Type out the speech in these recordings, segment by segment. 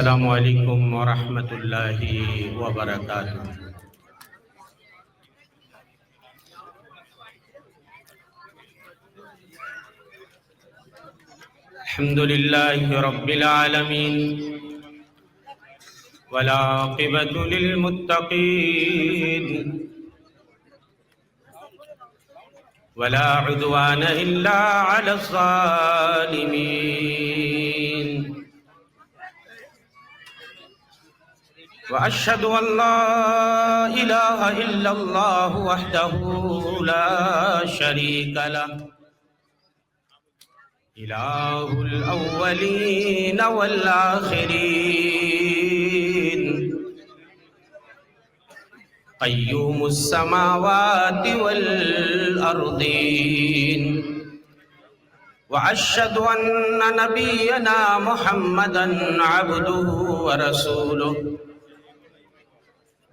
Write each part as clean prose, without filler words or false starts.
السلام علیکم ورحمۃ اللہ وبرکاتہ۔ الحمد للہ رب العالمین والعاقبۃ للمتقین ولا عدوان الا علی الظالمین واشهد ان لا اله الا اللہ وحدہ لا شریک له الہ الاولین والآخرین قیوم السماوات والارضین واشهد ان نبینا محمدا عبدہ ورسولہ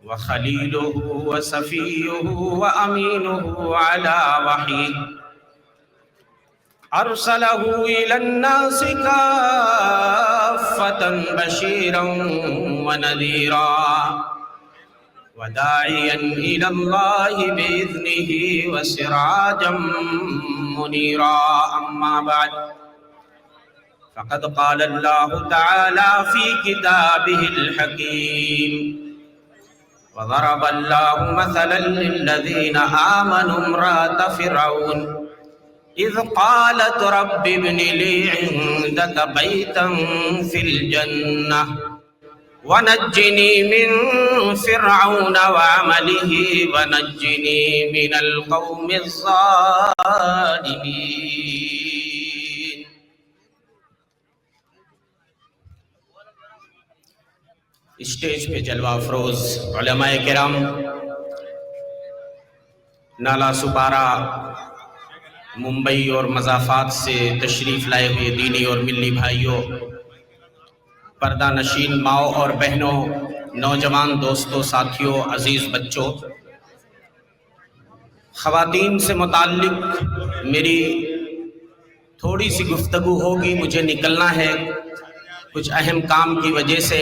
وخلیلہ وصفیہ وامینہ علی وحیہ ارسلہ الی الناس کافۃ بشیرا ونذیرا وداعیا الی اللہ باذنہ وسراجا منیرا اما بعد فقد قال اللہ تعالی فی کتابہ الحکیم وضرب اللہ مثلا للذین آمنوا امرأة فرعون اذ قالت رب ابن لي عندك بيتا في الجنة ونجني من فرعون وعمله ونجني من القوم الظالمين۔ اسٹیج پہ جلوہ افروز علماء کرام، نالا سپارہ ممبئی اور مضافات سے تشریف لائے ہوئے دینی اور ملی بھائیوں، پردہ نشین ماؤں اور بہنوں، نوجوان دوستوں، ساتھیوں، عزیز بچوں، خواتین سے متعلق میری تھوڑی سی گفتگو ہوگی، مجھے نکلنا ہے کچھ اہم کام کی وجہ سے۔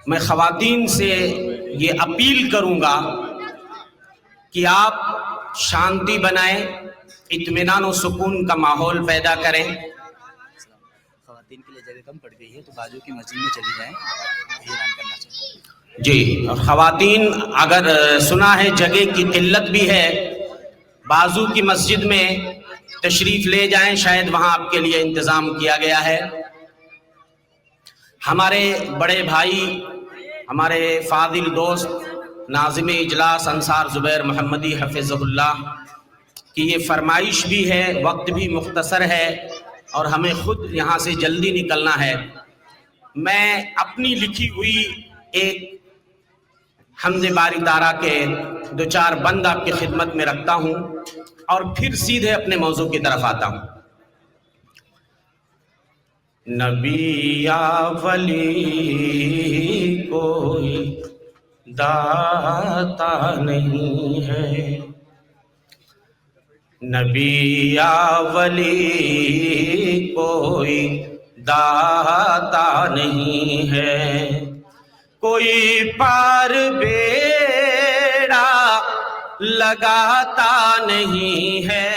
میں خواتین سے یہ اپیل کروں گا کہ آپ شانتی بنائیں، اطمینان و سکون کا ماحول پیدا کریں۔ خواتین کے لیے جگہ کم پڑ گئی ہے تو بازو کی مسجد میں چلی جائیں، اعلان کرنا چاہیے۔ جی، خواتین اگر سنا ہے جگہ کی قلت بھی ہے، بازو کی مسجد میں تشریف لے جائیں، شاید وہاں آپ کے لیے انتظام کیا گیا ہے۔ ہمارے بڑے بھائی، ہمارے فاضل دوست ناظم اجلاس انصار زبیر محمدی حفظہ اللہ کی یہ فرمائش بھی ہے، وقت بھی مختصر ہے اور ہمیں خود یہاں سے جلدی نکلنا ہے۔ میں اپنی لکھی ہوئی ایک حمد باری تعالیٰ کے دو چار بند آپ کی خدمت میں رکھتا ہوں اور پھر سیدھے اپنے موضوع کی طرف آتا ہوں۔ نبی یا ولی کوئی داتا نہیں ہے، نبی یا ولی کوئی داتا نہیں ہے، کوئی پار بیڑا لگاتا نہیں ہے،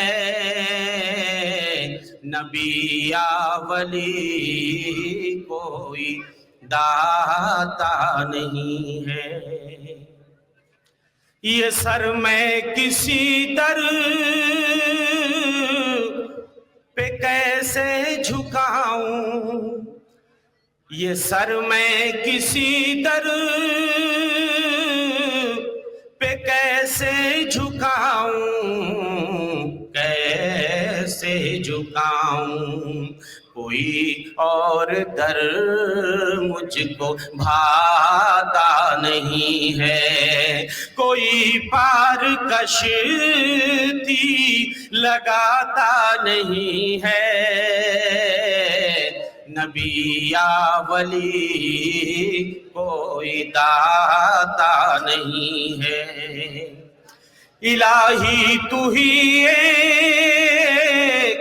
نبی یا ولی کوئی داتا نہیں ہے۔ یہ سر میں کسی در پہ کیسے جھکاؤں، یہ سر میں کسی در پہ کیسے جھکاؤں، کیسے جھکاؤں، کوئی اور در مجھ کو بھاتا نہیں ہے، کوئی پار کشتی لگاتا نہیں ہے، نبی یا ولی کوئی داتا نہیں ہے۔ الہی تو ہی ایک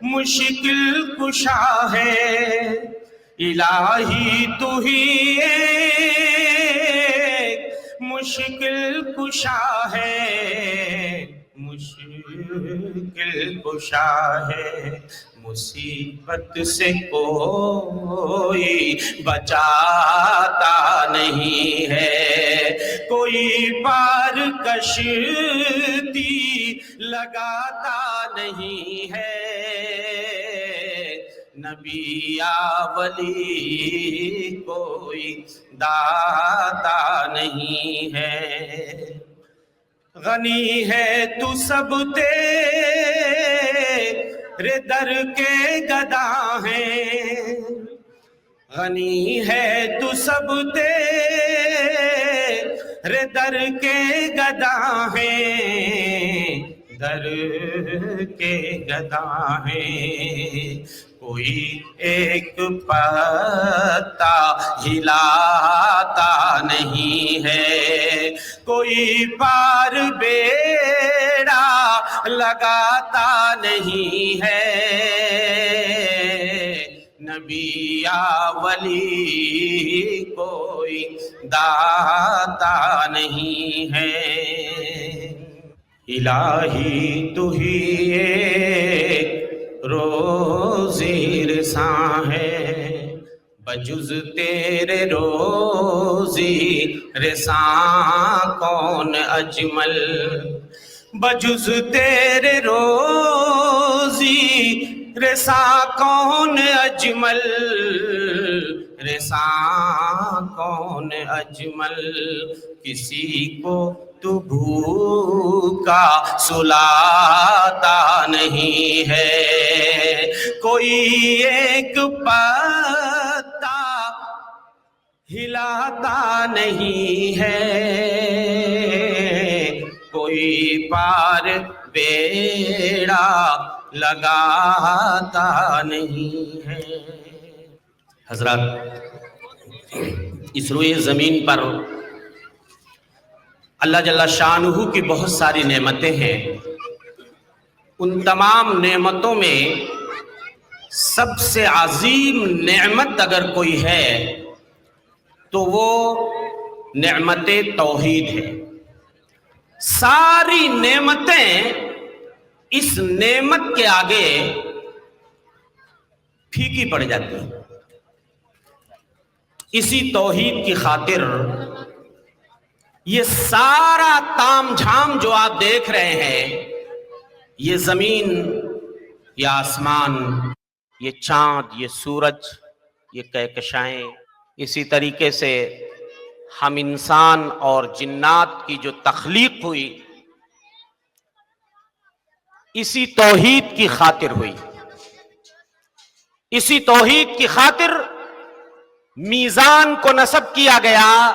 مشکل کشا ہے الہی تو ہی ایک مشکل کشا ہے مشکل کشا ہے مصیبت سے کوئی بچاتا نہیں ہے کوئی پار کشتی لگاتا نہیں ہے نبی یا ولی کوئی داتا نہیں ہے غنی ہے تو سب تیرے در کے گدا ہیں غنی ہے تو سب تیرے در کے گدا ہیں در کے گدا ہیں کوئی ایک پتا ہلاتا نہیں ہے کوئی پار بیڑا لگاتا نہیں ہے نبی یا ولی کوئی داتا نہیں ہے الہی تو ہی ایک روزی رساں ہے بجز تیرے روزی رساں کون اجمل بجز تیرے روزی رساں کون اجمل رساں کون اجمل کسی کو تو بھوکا سلاتا نہیں ہے کوئی ایک پتا ہلاتا نہیں ہے کوئی پار بیڑا لگاتا نہیں ہے حضرات اس روئے زمین پر اللہ جل شانہ کی بہت ساری نعمتیں ہیں ان تمام نعمتوں میں سب سے عظیم نعمت اگر کوئی ہے تو وہ نعمت توحید ہے ساری نعمتیں اس نعمت کے آگے پھیکی پڑ جاتی ہیں اسی توحید کی خاطر یہ سارا تام جھام جو آپ دیکھ رہے ہیں یہ زمین یہ آسمان یہ چاند یہ سورج یہ کہکشائیں اسی طریقے سے ہم انسان اور جنات کی جو تخلیق ہوئی اسی توحید کی خاطر ہوئی اسی توحید کی خاطر میزان کو نصب کیا گیا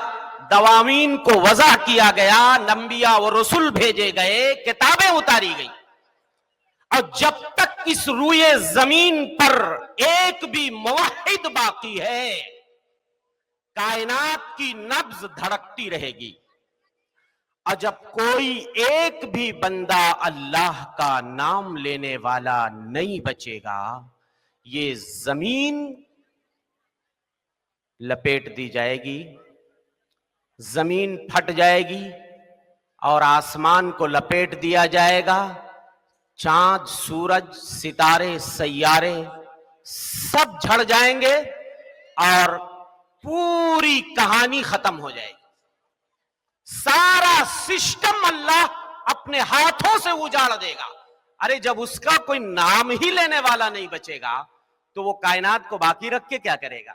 دوامین کو وضع کیا گیا انبیاء و رسول بھیجے گئے کتابیں اتاری گئی اور جب تک اس روئے زمین پر ایک بھی موحد باقی ہے کائنات کی نبض دھڑکتی رہے گی اور جب کوئی ایک بھی بندہ اللہ کا نام لینے والا نہیں بچے گا یہ زمین لپیٹ دی جائے گی زمین پھٹ جائے گی اور آسمان کو لپیٹ دیا جائے گا چاند سورج ستارے سیارے سب جھڑ جائیں گے اور پوری کہانی ختم ہو جائے گی سارا سسٹم اللہ اپنے ہاتھوں سے اجاڑ دے گا ارے جب اس کا کوئی نام ہی لینے والا نہیں بچے گا تو وہ کائنات کو باقی رکھ کے کیا کرے گا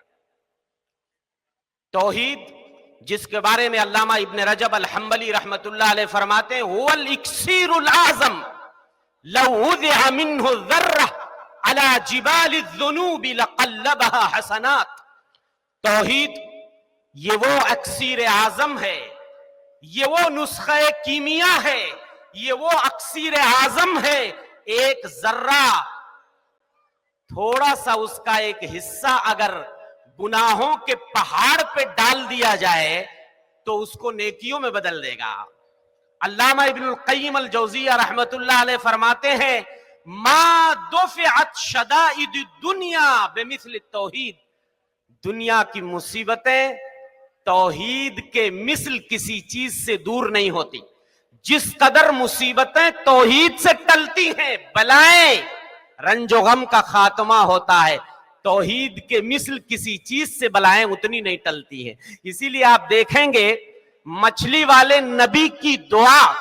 توحید جس کے بارے میں علامہ ابن رجب الحنبلی رحمت اللہ علیہ فرماتے ہیں هو الاکسیر الاعظم لو وضع منه الذرہ على جبال الذنوب لقلبها حسنات توحید یہ وہ اکسیر اعظم ہے یہ وہ نسخہ کیمیا ہے یہ وہ اکسیر اعظم ہے ایک ذرہ تھوڑا سا اس کا ایک حصہ اگر گناہوں کے پہاڑ پہ ڈال دیا جائے تو اس کو نیکیوں میں بدل دے گا علامہ ابن القیم الجوزیہ رحمت اللہ علیہ فرماتے ہیں ما دفعت شدائد الدنیا بمثل التوحید، دنیا کی مصیبتیں توحید کے مثل کسی چیز سے دور نہیں ہوتی. جس قدر مصیبتیں توحید سے ٹلتی ہیں، بلائیں، رنج و غم کا خاتمہ ہوتا ہے، توحید کے مثل کسی چیز سے بلائیں اتنی نہیں ٹلتی ہیں. اسی لیے آپ دیکھیں گے مچھلی والے نبی کی دعا،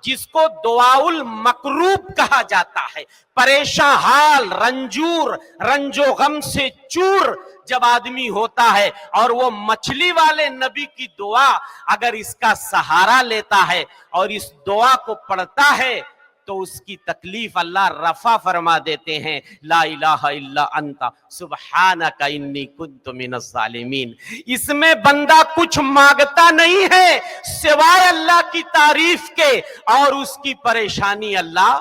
جس کو دعا المکروب کہا جاتا ہے، پریشان حال، رنجور، رنج و غم سے چور جب آدمی ہوتا ہے اور وہ مچھلی والے نبی کی دعا اگر اس کا سہارا لیتا ہے اور اس دعا کو پڑھتا ہے تو اس کی تکلیف اللہ رفع فرما دیتے ہیں. لا الہ الا انت سبحانک انی کنت من الظالمین. اس میں بندہ کچھ مانگتا نہیں ہے سوائے اللہ کی تعریف کے، اور اس کی پریشانی اللہ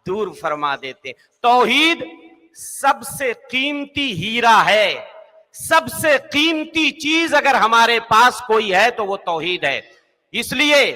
دور فرما دیتے. توحید سب سے قیمتی ہیرا ہے. سب سے قیمتی چیز اگر ہمارے پاس کوئی ہے تو وہ توحید ہے. اس لیے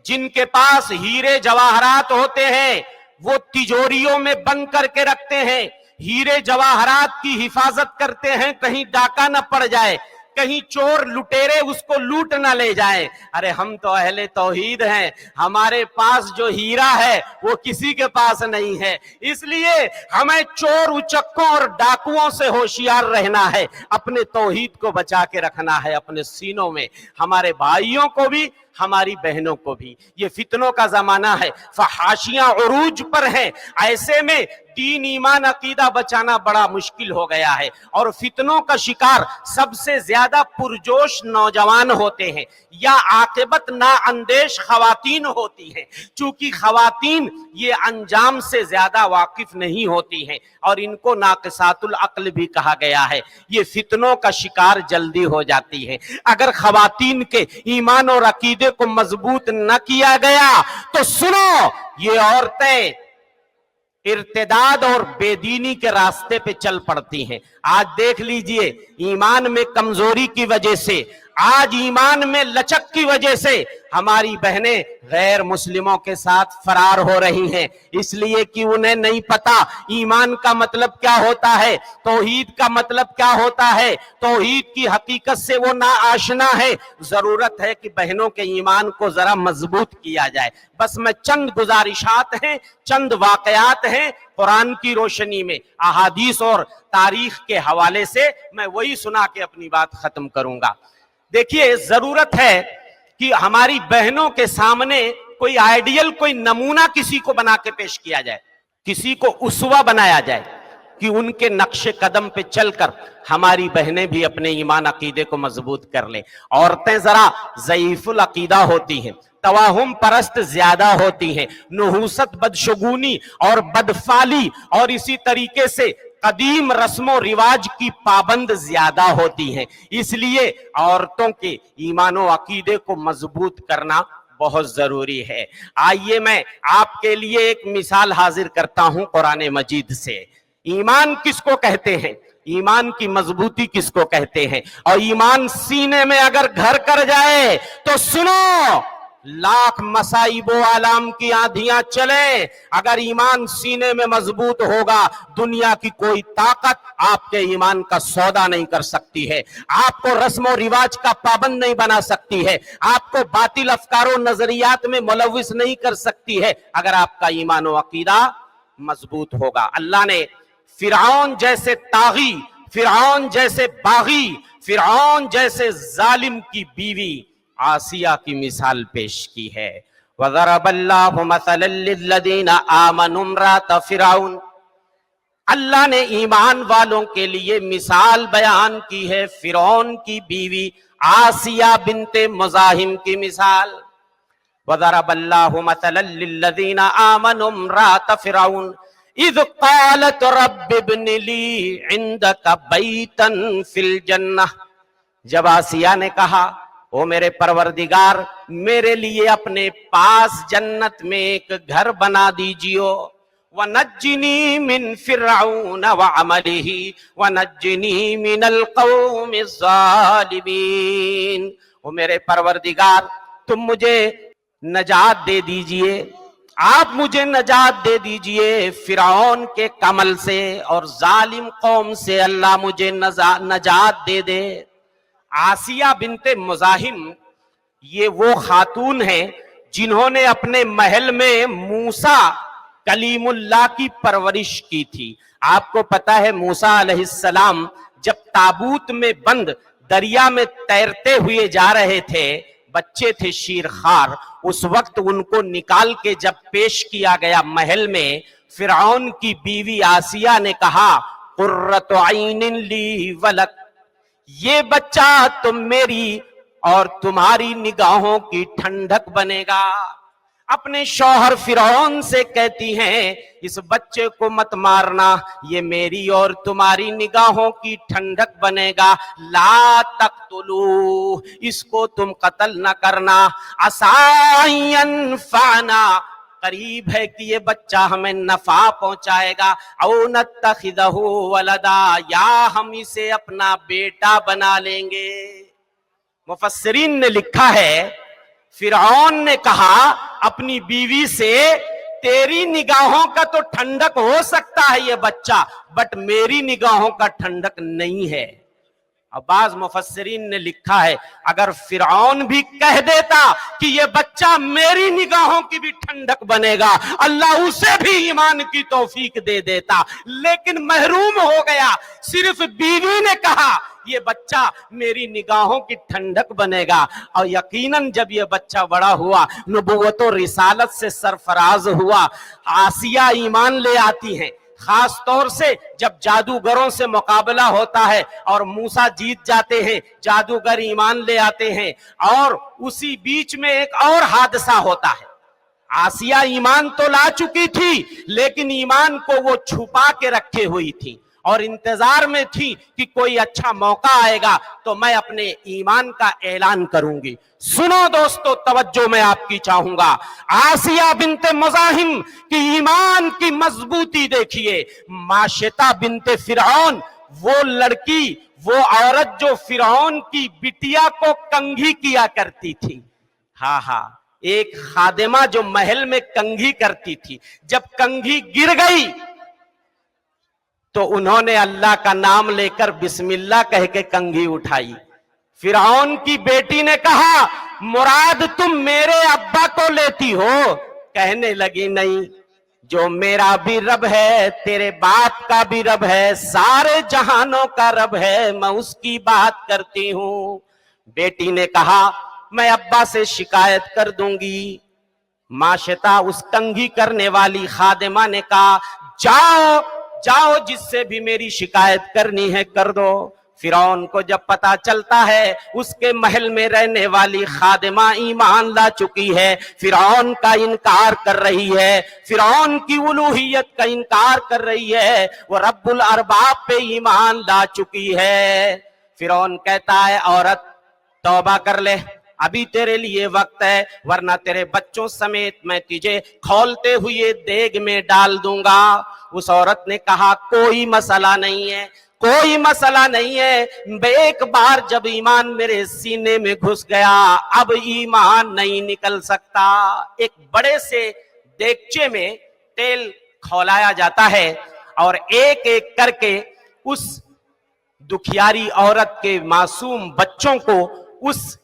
جن کے پاس ہیرے جواہرات ہوتے ہیں وہ تجوریوں میں بند کر کے رکھتے ہیں، ہیرے جواہرات کی حفاظت کرتے ہیں کہیں ڈاکہ نہ پڑ جائے، کہیں چور لٹیرے اس کو لوٹ نہ لے جائیں. ارے ہم تو اہل توحید ہیں، ہمارے پاس جو ہیرا ہے وہ کسی کے پاس نہیں ہے. اس لیے ہمیں چور اچکوں اور ڈاکوؤں سے ہوشیار رہنا ہے، اپنے توحید کو بچا کے رکھنا ہے اپنے سینوں میں، ہمارے بھائیوں کو بھی ہماری بہنوں کو بھی. یہ فتنوں کا زمانہ ہے، فحاشیاں عروج پر ہیں، ایسے میں دین ایمان عقیدہ بچانا بڑا مشکل ہو گیا ہے. اور فتنوں کا شکار سب سے زیادہ پرجوش نوجوان ہوتے ہیں یا عاقبت نااندیش خواتین ہوتی ہیں، چونکہ خواتین یہ انجام سے زیادہ واقف نہیں ہوتی ہیں اور ان کو ناقصات العقل بھی کہا گیا ہے. یہ فتنوں کا شکار جلدی ہو جاتی ہیں. اگر خواتین کے ایمان اور عقیدے کو مضبوط نہ کیا گیا تو سنو، یہ عورتیں ارتداد اور بے دینی کے راستے پہ چل پڑتی ہیں. آج دیکھ لیجئے ایمان میں کمزوری کی وجہ سے، آج ایمان میں لچک کی وجہ سے ہماری بہنیں غیر مسلموں کے ساتھ فرار ہو رہی ہیں، اس لیے کہ انہیں نہیں پتا ایمان کا مطلب کیا ہوتا ہے، توحید کا مطلب کیا ہوتا ہے، توحید کی حقیقت سے وہ ناآشنا ہے. ضرورت ہے کہ بہنوں کے ایمان کو ذرا مضبوط کیا جائے. بس میں چند گزارشات ہیں، چند واقعات ہیں قرآن کی روشنی میں، احادیث اور تاریخ کے حوالے سے میں وہی سنا کے اپنی بات ختم کروں گا. دیکھیے ضرورت ہے کہ ہماری بہنوں کے سامنے کوئی آئیڈیل، کوئی نمونہ کسی کو بنا کے پیش کیا جائے، کسی کو اسوہ بنایا جائے کہ ان کے نقش قدم پہ چل کر ہماری بہنیں بھی اپنے ایمان عقیدے کو مضبوط کر لیں. عورتیں ذرا ضعیف العقیدہ ہوتی ہیں، توہم پرست زیادہ ہوتی ہیں، نحوست، بدشگونی اور بدفعلی اور اسی طریقے سے قدیم رسم و رواج کی پابند زیادہ ہوتی ہیں. اس لیے عورتوں کے ایمان و عقیدے کو مضبوط کرنا بہت ضروری ہے. آئیے میں آپ کے لیے ایک مثال حاضر کرتا ہوں قرآن مجید سے. ایمان کس کو کہتے ہیں؟ ایمان کی مضبوطی کس کو کہتے ہیں؟ اور ایمان سینے میں اگر گھر کر جائے تو سنو، لاکھ مصائب و آلام کی آندھیاں چلیں، اگر ایمان سینے میں مضبوط ہوگا دنیا کی کوئی طاقت آپ کے ایمان کا سودا نہیں کر سکتی ہے، آپ کو رسم و رواج کا پابند نہیں بنا سکتی ہے، آپ کو باطل افکار و نظریات میں ملوث نہیں کر سکتی ہے اگر آپ کا ایمان و عقیدہ مضبوط ہوگا. اللہ نے فرعون جیسے طاغی، فرعون جیسے باغی، فرعون جیسے ظالم کی بیوی آسیہ کی مثال پیش کی ہے. وَضَرَبَ اللَّهُ مَثَلًا لِلَّذِينَ آمَنُوا امْرَأَتَ فِرْعَوْنَ، اللہ نے ایمان والوں کے لیے مثال بیان کی ہے فرعون کی بیوی آسیہ بنت مزاحم کی مثال. وَضَرَبَ اللَّهُ مَثَلًا لِلَّذِينَ آمَنُوا امْرَأَتَ فِرْعَوْنَ اذ قالت رب ابن لی عندک بیتا فی الجنہ، جب آسیہ نے کہا او میرے پروردگار میرے لیے اپنے پاس جنت میں ایک گھر بنا دیجیو، وَنَجِّنِي مِن فِرْعَوْنَ وَعَمَلِهِ وَنَجِّنِي مِنَ الْقَوْمِ الظَّالِمِينَ، او میرے پروردگار تم مجھے نجات دے دیجئے آپ مجھے نجات دے دیجئے فرعون کے کمل سے اور ظالم قوم سے، اللہ مجھے نجات دے دے۔ آسیہ بنت مزاحم یہ وہ خاتون ہیں جنہوں نے اپنے محل میں موسیٰ کلیم اللہ کی پرورش کی تھی۔ آپ کو پتا ہے موسیٰ علیہ السلام جب تابوت میں بند دریا میں تیرتے ہوئے جا رہے تھے، بچے تھے شیرخوار، اس وقت ان کو نکال کے جب پیش کیا گیا محل میں، فرعون کی بیوی آسیہ نے کہا قرۃ عین لی ولک، یہ بچہ تم میری اور تمہاری نگاہوں کی ٹھنڈک بنے گا۔ اپنے شوہر فرعون سے کہتی ہیں اس بچے کو مت مارنا، یہ میری اور تمہاری نگاہوں کی ٹھنڈک بنے گا، لا تقتلوہ، اس کو تم قتل نہ کرنا، عسیٰ ان ینفعنا، قریب ہے کہ یہ بچہ ہمیں نفع پہنچائے گا، او نتخذہ ولدا، یا ہم اسے اپنا بیٹا بنا لیں گے۔ مفسرین نے لکھا ہے فرعون نے کہا اپنی بیوی سے تیری نگاہوں کا تو ٹھنڈک ہو سکتا ہے یہ بچہ، بٹ میری نگاہوں کا ٹھنڈک نہیں ہے۔ اب بعض مفسرین نے لکھا ہے اگر فرعون بھی کہہ دیتا کہ یہ بچہ میری نگاہوں کی بھی ٹھنڈک بنے گا، اللہ اسے بھی ایمان کی توفیق دے دیتا، لیکن محروم ہو گیا۔ صرف بیوی نے کہا یہ بچہ میری نگاہوں کی ٹھنڈک بنے گا، اور یقیناً جب یہ بچہ بڑا ہوا، نبوت و رسالت سے سرفراز ہوا، آسیہ ایمان لے آتی ہیں۔ خاص طور سے جب جادوگروں سے مقابلہ ہوتا ہے اور موسیٰ جیت جاتے ہیں، جادوگر ایمان لے آتے ہیں، اور اسی بیچ میں ایک اور حادثہ ہوتا ہے۔ آسیہ ایمان تو لا چکی تھی، لیکن ایمان کو وہ چھپا کے رکھے ہوئی تھی اور انتظار میں تھی کہ کوئی اچھا موقع آئے گا تو میں اپنے ایمان کا اعلان کروں گی۔ سنو دوستو، توجہ میں آپ کی چاہوں گا، آسیہ بنت مزاحم کی ایمان کی مضبوطی دیکھیے۔ ماشطہ بنت فرعون، وہ لڑکی، وہ عورت جو فرعون کی بٹیا کو کنگھی کیا کرتی تھی، ہاں ایک خادمہ جو محل میں کنگھی کرتی تھی، جب کنگھی گر گئی تو انہوں نے اللہ کا نام لے کر بسم اللہ کہہ کے کنگھی اٹھائی۔ فرعون کی بیٹی نے کہا مراد تم میرے ابا کو لیتی ہو؟ کہنے لگی نہیں، جو میرا بھی رب ہے تیرے باپ کا بھی رب ہے، سارے جہانوں کا رب ہے، میں اس کی بات کرتی ہوں۔ بیٹی نے کہا میں ابا سے شکایت کر دوں گی۔ ماشطہ اس کنگھی کرنے والی خادمہ نے کہا جاؤ جس سے بھی میری شکایت کرنی ہے کر دو۔ فرعون کو جب پتا چلتا ہے اس کے محل میں رہنے والی خادمہ ایمان لا چکی ہے، فرعون کا انکار کر رہی ہے، فرعون کی الوہیت کا انکار کر رہی ہے، وہ رب الارباب پہ ایمان لا چکی ہے۔ فرعون کہتا ہے عورت توبہ کر لے، ابھی تیرے لیے وقت ہے، ورنہ تیرے بچوں سمیت میں تجھے کھولتے ہوئے دیگ میں ڈال دوں گا۔ اس عورت نے کہا کوئی مسئلہ نہیں ہے، کوئی مسئلہ نہیں ہے، ایک بار جب ایمان میرے سینے میں گھس گیا اب ایمان نہیں نکل سکتا۔ ایک بڑے سے دیگچے میں تیل کھولایا جاتا ہے اور ایک ایک کر کے اس دکھیاری عورت کے معصوم بچوں کو اس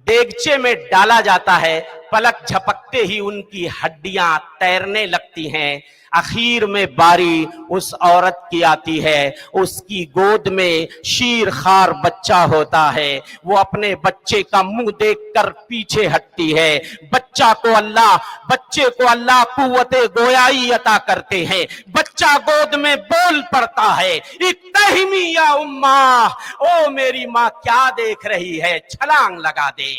دیگچے میں ڈالا جاتا ہے، پلک جھپکتے ہی ان کی ہڈیاں تیرنے لگتی ہیں۔ اخیر میں باری اس عورت کی آتی ہے، اس کی گود میں شیر خار بچہ ہوتا ہے، وہ اپنے بچے کا منہ دیکھ کر پیچھے ہٹتی ہے۔ بچے کو اللہ قوت گویائی عطا کرتے ہیں، بچہ گود میں بول پڑتا ہے اتہمی یا اماں، او میری ماں کیا دیکھ رہی ہے، چھلانگ لگا دے۔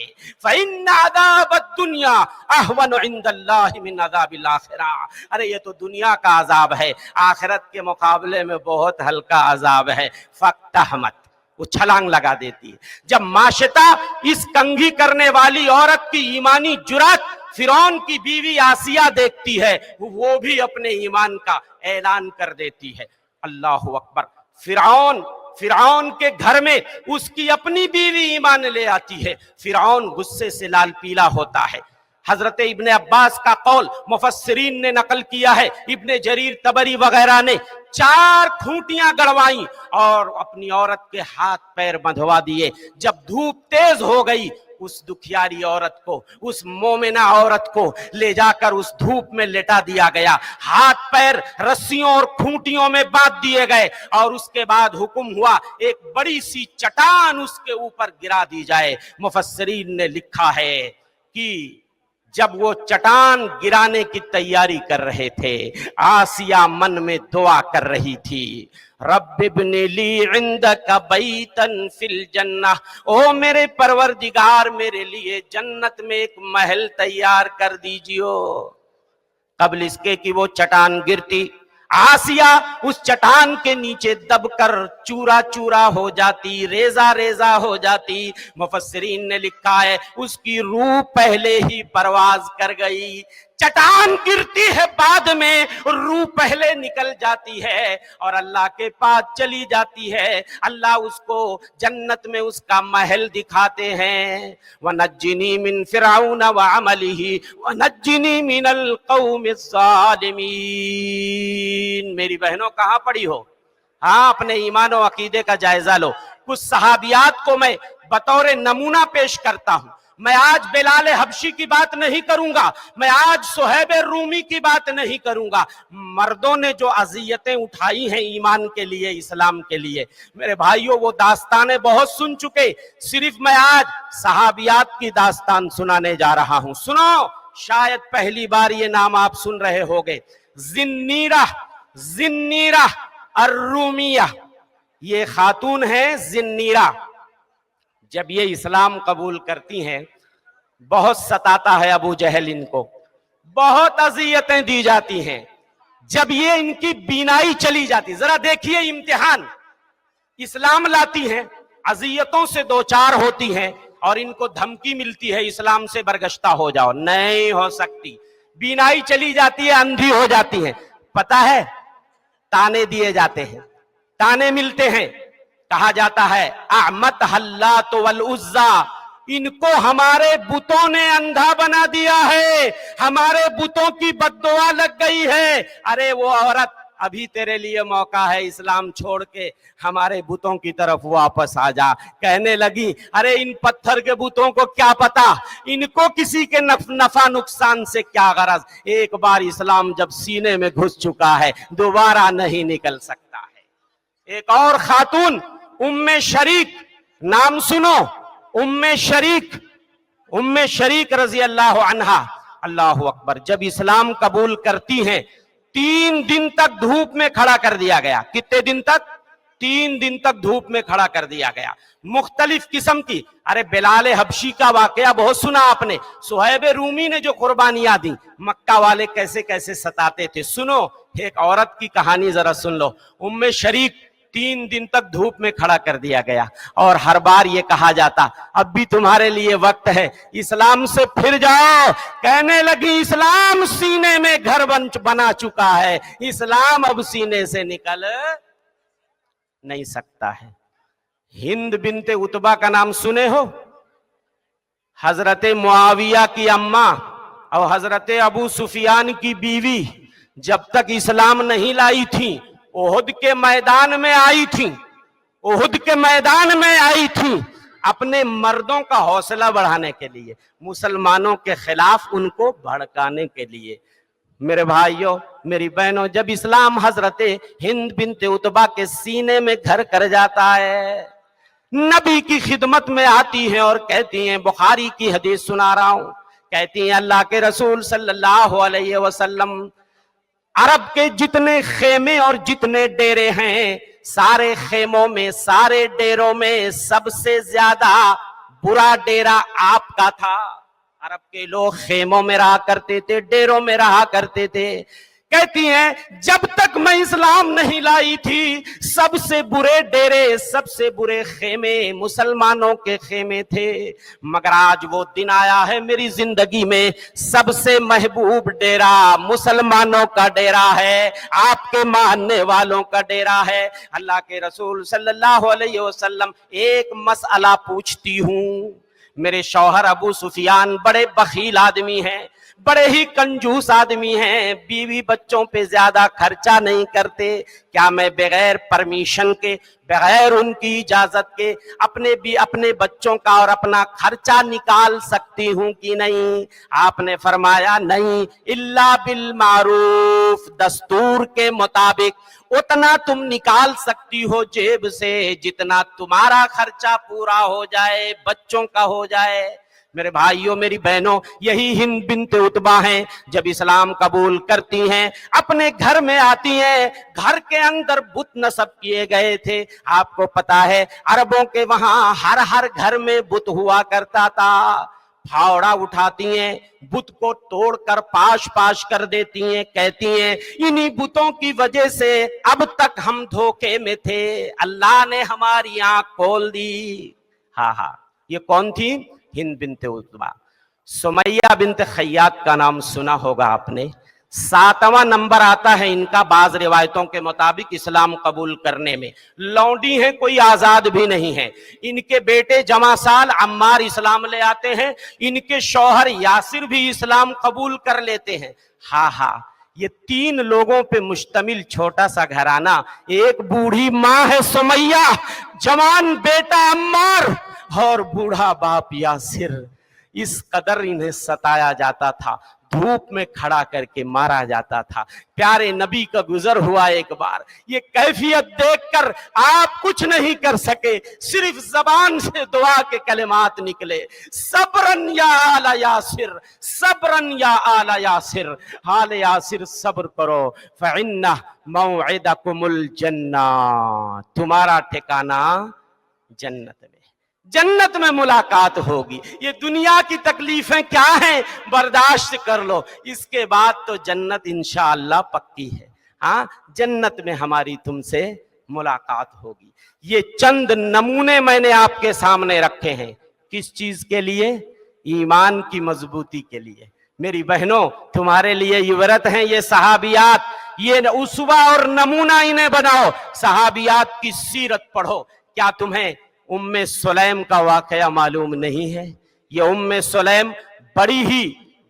فإن عذاب الدنیا اہون عند اللہ من عذاب الآخرہ، ارے یہ تو دنیا کا عذاب ہے، آخرت کے مقابلے میں بہت ہلکا عذاب ہے۔ فاقتحمت، وہ چھلانگ لگا دیتی ہے۔ جب ماشطہ اس کنگھی کرنے والی عورت کی ایمانی جرات فرعون کی بیوی آسیہ دیکھتی ہے، وہ بھی اپنے ایمان کا اعلان کر دیتی ہے۔ اللہ اکبر۔ فرعون کے گھر میں اس کی اپنی بیوی ایمان لے آتی ہے، فرعون غصے سے لال پیلا ہوتا ہے۔ حضرت ابن عباس کا قول مفسرین نے نقل کیا ہے، ابن جریر طبری وغیرہ نے 4 کھوٹیاں گڑوائیں اور اپنی عورت کے ہاتھ پیر بندھوا دیے۔ جب دھوپ تیز ہو گئی، اس دکھیاری عورت کو، اس مومنہ عورت کو لے جا کر اس دھوپ میں لٹا دیا گیا، ہاتھ پیر رسیوں اور کھوٹیوں میں باندھ دیے گئے، اور اس کے بعد حکم ہوا ایک بڑی سی چٹان اس کے اوپر گرا دی جائے۔ مفسرین نے لکھا ہے کہ جب وہ چٹان گرانے کی تیاری کر رہے تھے، آسیہ من میں دعا کر رہی تھی، رب ابن لی عندک بیتن فی الجنہ، او میرے پروردگار میرے لیے جنت میں ایک محل تیار کر دیجیو۔ قبل اس کے کہ وہ چٹان گرتی، آسیہ اس چٹان کے نیچے دب کر چورا چورا ہو جاتی، ریزہ ریزہ ہو جاتی۔ مفسرین نے لکھا ہے اس کی روح پہلے ہی پرواز کر گئی۔ چٹان گرتی ہے بعد میں، روح پہلے نکل جاتی ہے اور اللہ کے پاس چلی جاتی ہے۔ اللہ اس کو جنت میں اس کا محل دکھاتے ہیں، وَنَجِّنِي مِن فِرْعَوْنَ وَعَمَلِهِ وَنَجِّنِي مِنَ الْقَوْمِ الظَّالِمِينَ۔ میری بہنوں کہاں پڑی ہو؟ ہاں، اپنے ایمان و عقیدے کا جائزہ لو۔ کچھ صحابیات کو میں بطور نمونہ پیش کرتا ہوں۔ میں آج بلال حبشی کی بات نہیں کروں گا، میں آج صہیب رومی کی بات نہیں کروں گا۔ مردوں نے جو اذیتیں اٹھائی ہیں ایمان کے لیے، اسلام کے لیے، میرے بھائیوں وہ داستانیں بہت سن چکے، صرف میں آج صحابیات کی داستان سنانے جا رہا ہوں۔ سنو، شاید پہلی بار یہ نام آپ سن رہے ہوگے، زنیرہ الرومیہ، یہ خاتون ہے زنیرہ۔ جب یہ اسلام قبول کرتی ہیں، بہت ستاتا ہے ابو جہل ان کو، بہت اذیتیں دی جاتی ہیں۔ جب یہ ان کی بینائی چلی جاتی، ذرا دیکھیے امتحان، اسلام لاتی ہیں، اذیتوں سے دوچار ہوتی ہیں اور ان کو دھمکی ملتی ہے اسلام سے برگشتہ ہو جاؤ، نہیں ہو سکتی۔ بینائی چلی جاتی ہے، اندھی ہو جاتی ہیں، پتہ ہے تانے دیے جاتے ہیں، تانے ملتے ہیں، کہا جاتا ہے اعمت اللات والعزی، ان کو ہمارے بتوں نے اندھا بنا دیا ہے، ہمارے بتوں کی بد دعا لگ گئی ہے۔ ارے وہ عورت، ابھی تیرے لیے موقع ہے، اسلام چھوڑ کے ہمارے بتوں کی طرف واپس آ جا۔ کہنے لگی ارے ان پتھر کے بتوں کو کیا پتا، ان کو کسی کے نفع نقصان سے کیا غرض، ایک بار اسلام جب سینے میں گھس چکا ہے دوبارہ نہیں نکل سکتا ہے۔ ایک اور خاتون ام شریک، نام سنو، ام شریک رضی اللہ عنہا، اللہ اکبر، جب اسلام قبول کرتی ہیں 3 دن تک دھوپ میں کھڑا کر دیا گیا۔ کتنے دن تک؟ 3 دن تک دھوپ میں کھڑا کر دیا گیا، مختلف قسم کی۔ ارے بلال حبشی کا واقعہ بہت سنا آپ نے، صہیب رومی نے جو قربانیاں دی، مکہ والے کیسے کیسے ستاتے تھے۔ سنو ایک عورت کی کہانی ذرا سن لو۔ ام شریک 3 دن تک دھوپ میں کھڑا کر دیا گیا اور ہر بار یہ کہا جاتا اب بھی تمہارے لیے وقت ہے، اسلام سے پھر جاؤ۔ کہنے لگی اسلام سینے میں گھر بنا چکا ہے، اسلام اب سینے سے نکل نہیں سکتا ہے۔ ہند بنت عتبہ کا نام سنے ہو؟ حضرت معاویہ کی اماں اور حضرت ابو سفیان کی بیوی جب تک اسلام نہیں لائی تھی، احد کے میدان میں آئی تھی، اپنے مردوں کا حوصلہ بڑھانے کے لیے، مسلمانوں کے خلاف ان کو بھڑکانے کے لیے۔ میرے بھائیوں، میری بہنوں، جب اسلام حضرت ہند بنت عتبہ کے سینے میں گھر کر جاتا ہے، نبی کی خدمت میں آتی ہیں اور کہتی ہیں، بخاری کی حدیث سنا رہا ہوں، کہتی ہیں اللہ کے رسول صلی اللہ علیہ وسلم، عرب کے جتنے خیمے اور جتنے ڈیرے ہیں، سارے خیموں میں، سارے ڈیروں میں سب سے زیادہ برا ڈیرا آپ کا تھا۔ عرب کے لوگ خیموں میں رہا کرتے تھے، ڈیروں میں رہا کرتے تھے۔ کہتی ہیں جب تک میں اسلام نہیں لائی تھی، سب سے برے ڈیرے، سب سے برے خیمے مسلمانوں کے خیمے تھے، مگر آج وہ دن آیا ہے میری زندگی میں، سب سے محبوب ڈیرا مسلمانوں کا ڈیرا ہے، آپ کے ماننے والوں کا ڈیرا ہے۔ اللہ کے رسول صلی اللہ علیہ وسلم، ایک مسئلہ پوچھتی ہوں، میرے شوہر ابو سفیان بڑے بخیل آدمی ہیں، بڑے ہی کنجوس آدمی ہیں، بیوی بچوں پہ زیادہ خرچہ نہیں کرتے، کیا میں بغیر پرمیشن کے، بغیر ان کی اجازت کے اپنے بچوں کا اور اپنا خرچہ نکال سکتی ہوں کہ نہیں؟ آپ نے فرمایا نہیں، الا بالمعروف، دستور کے مطابق اتنا تم نکال سکتی ہو جیب سے جتنا تمہارا خرچہ پورا ہو جائے، بچوں کا ہو جائے۔ میرے بھائیوں، میری بہنوں، یہی ہند بنت عتبہ ہیں، جب اسلام قبول کرتی ہیں، اپنے گھر میں آتی ہیں، گھر کے اندر بت نصب کیے گئے تھے۔ آپ کو پتا ہے عربوں کے وہاں ہر گھر میں بت ہوا کرتا تھا۔ پھاوڑا اٹھاتی ہیں، بت کو توڑ کر پاش کر دیتی ہیں، کہتی ہیں انہی بتوں کی وجہ سے اب تک ہم دھوکے میں تھے، اللہ نے ہماری آنکھ کھول دی۔ ہاں، یہ کون تھی؟ ہند بنت عتبہ۔ سمیہ بنت خیاط کا نام سنا ہوگا آپ نے، 7واں نمبر آتا ہے ان کا بعض روایتوں کے مطابق اسلام قبول کرنے میں۔ لونڈی ہیں، کوئی آزاد بھی نہیں ہے۔ ان کے بیٹے جمع سال عمار اسلام لے آتے ہیں، ان کے شوہر یاسر بھی اسلام قبول کر لیتے ہیں۔ ہاں، یہ 3 لوگوں پہ مشتمل چھوٹا سا گھرانہ، ایک بوڑھی ماں ہے سمیہ، جوان بیٹا عمار اور بوڑھا باپ یاسر۔ اس قدر انہیں ستایا جاتا تھا، دھوپ میں کھڑا کر کے مارا جاتا تھا۔ پیارے نبی کا گزر ہوا ایک بار، یہ کیفیت دیکھ کر آپ کچھ نہیں کر سکے، صرف زبان سے دعا کے کلمات نکلے، صبرن یا آل یاسر، صبرن یا آل یاسر، آل یاسر صبر کرو، فإنہ موعدکم الجنہ، تمہارا ٹھکانہ جنت میں، جنت میں ملاقات ہوگی۔ یہ دنیا کی تکلیفیں کیا ہیں برداشت کر لو، اس کے بعد تو جنت انشاءاللہ پکی ہے۔ ہاں، جنت میں ہماری تم سے ملاقات ہوگی۔ یہ چند نمونے میں نے آپ کے سامنے رکھے ہیں، کس چیز کے لیے؟ ایمان کی مضبوطی کے لیے۔ میری بہنوں، تمہارے لیے عبرت ہیں یہ صحابیات، یہ اسوہ اور نمونہ انہیں بناؤ، صحابیات کی سیرت پڑھو۔ کیا تمہیں ام سلیم کا واقعہ معلوم نہیں ہے؟ یہ ام سلیم بڑی ہی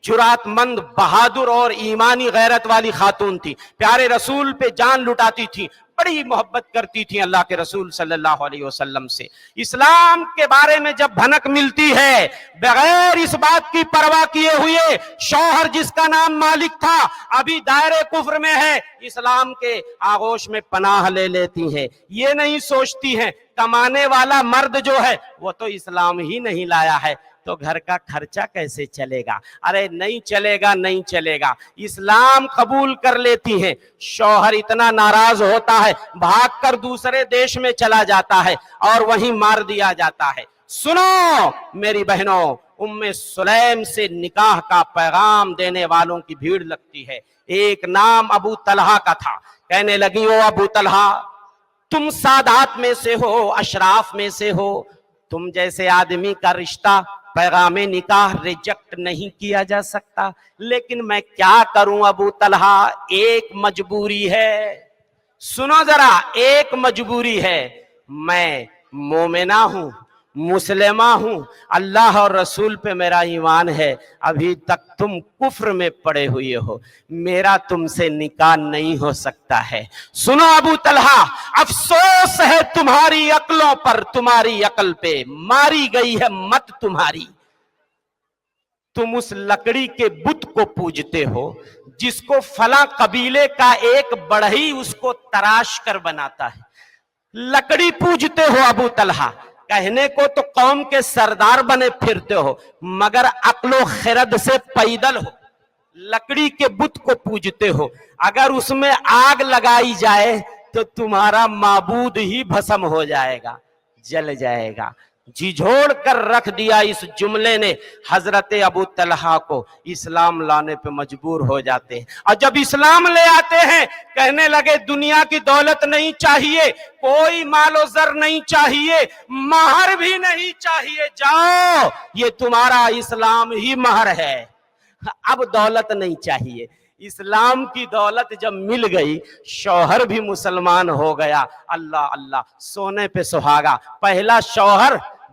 جرات مند، بہادر اور ایمانی غیرت والی خاتون تھی، پیارے رسول پہ جان لٹاتی تھی، بڑی محبت کرتی تھی اللہ کے رسول صلی اللہ علیہ وسلم سے۔ اسلام کے بارے میں جب بھنک ملتی ہے، بغیر اس بات کی پرواہ کیے ہوئے، شوہر جس کا نام مالک تھا ابھی دائرے کفر میں ہے، اسلام کے آغوش میں پناہ لے لیتی ہیں۔ یہ نہیں سوچتی ہیں کمانے والا مرد جو ہے وہ تو اسلام ہی نہیں لایا ہے، تو گھر کا خرچہ کیسے چلے گا؟ ارے نہیں چلے گا، اسلام قبول کر لیتی ہیں۔ شوہر اتنا ناراض ہوتا ہے، بھاگ کر دوسرے دیش میں چلا جاتا ہے اور وہیں مار دیا جاتا ہے۔ سنو میری بہنوں، ام سلیم سے نکاح کا پیغام دینے والوں کی بھیڑ لگتی ہے۔ ایک نام ابو طلحہ کا تھا، کہنے لگی او ابو طلحہ، تم سادات میں سے ہو، اشراف میں سے ہو، تم جیسے آدمی کا رشتہ پیغام نکاح ریجیکٹ نہیں کیا جا سکتا، لیکن میں کیا کروں ابو طلحہ، ایک مجبوری ہے۔ سنو ذرا، ایک مجبوری ہے، میں مومنہ ہوں، مسلمہ ہوں، اللہ اور رسول پہ میرا ایمان ہے، ابھی تک تم کفر میں پڑے ہوئے ہو، میرا تم سے نکاح نہیں ہو سکتا ہے۔ سنو ابو طلحہ، افسوس ہے تمہاری عقلوں پر، تمہاری عقل پہ ماری گئی ہے مت تمہاری۔ تم اس لکڑی کے بت کو پوجتے ہو جس کو فلاں قبیلے کا ایک بڑھئی اس کو تراش کر بناتا ہے، لکڑی پوجتے ہو ابو طلحہ، کہنے کو تو قوم کے سردار بنے پھرتے ہو مگر عقل و خرد سے پیدل ہو، لکڑی کے بت کو پوجتے ہو، اگر اس میں آگ لگائی جائے تو تمہارا معبود ہی بھسم ہو جائے گا، جل جائے گا۔ جھجھوڑ کر رکھ دیا اس جملے نے حضرت ابو طلحہ کو، اسلام لانے پہ مجبور ہو جاتے ہیں، اور جب اسلام لے آتے ہیں کہنے لگے دنیا کی دولت نہیں چاہیے، کوئی مال و زر نہیں چاہیے، مہر بھی نہیں چاہیے، جاؤ یہ تمہارا اسلام ہی مہر ہے، اب دولت نہیں چاہیے۔ اسلام کی دولت جب مل گئی، شوہر بھی مسلمان ہو گیا، اللہ اللہ، سونے پہ سہاگا، پہلا شوہر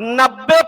90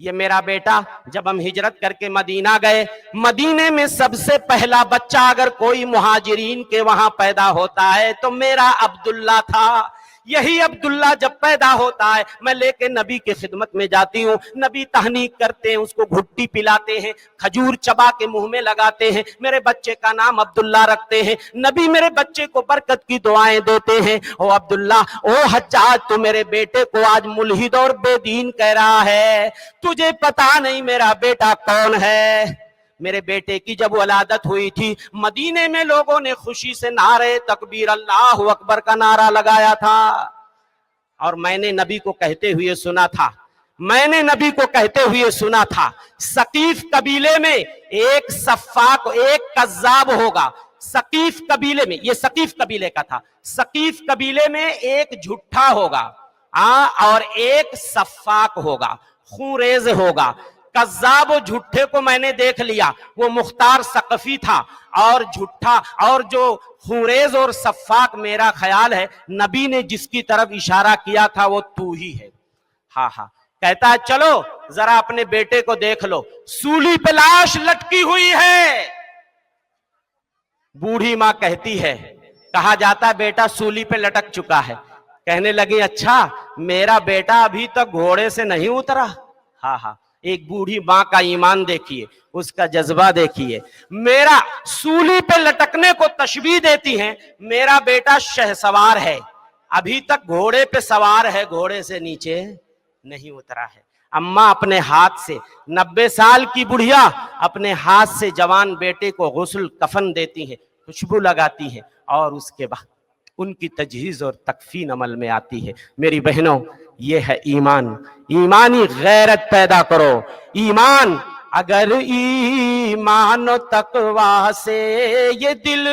یہ میرا بیٹا جب ہم ہجرت کر کے مدینہ گئے، مدینے میں سب سے پہلا بچہ اگر کوئی مہاجرین کے وہاں پیدا ہوتا ہے تو میرا عبداللہ تھا۔ یہی عبداللہ جب پیدا ہوتا ہے میں لے کے نبی کی خدمت میں جاتی ہوں، نبی تہنیک کرتے ہیں، اس کو گھٹی پلاتے ہیں، کھجور چبا کے منہ میں لگاتے ہیں، میرے بچے کا نام عبداللہ رکھتے ہیں، نبی میرے بچے کو برکت کی دعائیں دیتے ہیں۔ او عبداللہ، او حجاج، تو میرے بیٹے کو آج ملحد اور بے دین کہہ رہا ہے، تجھے پتا نہیں میرا بیٹا کون ہے۔ میرے بیٹے کی جب ولادت ہوئی تھی، مدینے میں لوگوں نے خوشی سے نعرے تکبیر اللہ اکبر کا نعرہ لگایا تھا، اور میں نے نبی کو کہتے ہوئے سنا تھا، ثقیف قبیلے میں ایک صفاق، ایک کذاب ہوگا۔ ثقیف قبیلے میں، یہ ثقیف قبیلے کا تھا، ثقیف قبیلے میں ایک جھٹا ہوگا اور ایک صفاق ہوگا، خونریز ہوگا۔ کذاب و جھٹے کو میں نے دیکھ لیا، وہ مختار ثقفی تھا، اور جھٹا اور جو خونریز اور صفاق، میرا خیال ہے نبی نے جس کی طرف اشارہ کیا تھا وہ تو ہی ہے۔ ہاں ہاں، کہتا ہے چلو ذرا اپنے بیٹے کو دیکھ لو، سولی پہ لاش لٹکی ہوئی ہے۔ بوڑھی ماں کہتی ہے، کہا جاتا ہے بیٹا سولی پہ لٹک چکا ہے، کہنے لگی اچھا میرا بیٹا ابھی تک گھوڑے سے نہیں اترا۔ ہاں ہاں، ایک بوڑھی ماں کا ایمان دیکھیے، اس کا جذبہ دیکھیے، میرا سولی پہ لٹکنے کو تشبیہ دیتی ہیں، میرا بیٹا شہسوار ہے، ابھی تک گھوڑے پہ سوار ہے، گھوڑے سے نیچے نہیں اترا ہے۔ اماں اپنے ہاتھ سے، 90 سال کی بڑھیا اپنے ہاتھ سے جوان بیٹے کو غسل کفن دیتی ہیں، خوشبو لگاتی ہیں، اور اس کے بعد ان کی تجہیز اور تکفین عمل میں آتی ہے۔ میری بہنوں، یہ ہے ایمان، ایمانی غیرت پیدا کرو۔ ایمان، اگر ایمان و تقوی سے یہ دل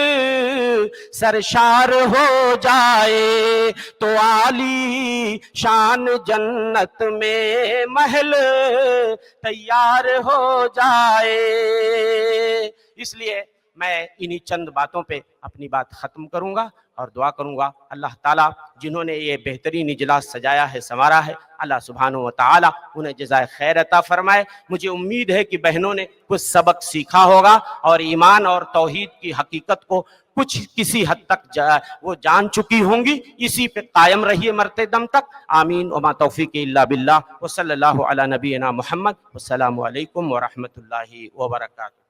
سرشار ہو جائے تو عالی شان جنت میں محل تیار ہو جائے۔ اس لیے میں انہی چند باتوں پہ اپنی بات ختم کروں گا اور دعا کروں گا، اللہ تعالیٰ جنہوں نے یہ بہترین اجلاس سجایا ہے، سنوارا ہے، اللہ سبحانہ و تعالیٰ انہیں جزائے خیر عطا فرمائے۔ مجھے امید ہے کہ بہنوں نے کچھ سبق سیکھا ہوگا اور ایمان اور توحید کی حقیقت کو کچھ کسی حد تک وہ جان چکی ہوں گی۔ اسی پہ قائم رہیے مرتے دم تک۔ آمین وما توفیق الا باللہ، وصلی اللہ علی نبینا محمد، والسلام علیکم ورحمۃ اللہ وبرکاتہ۔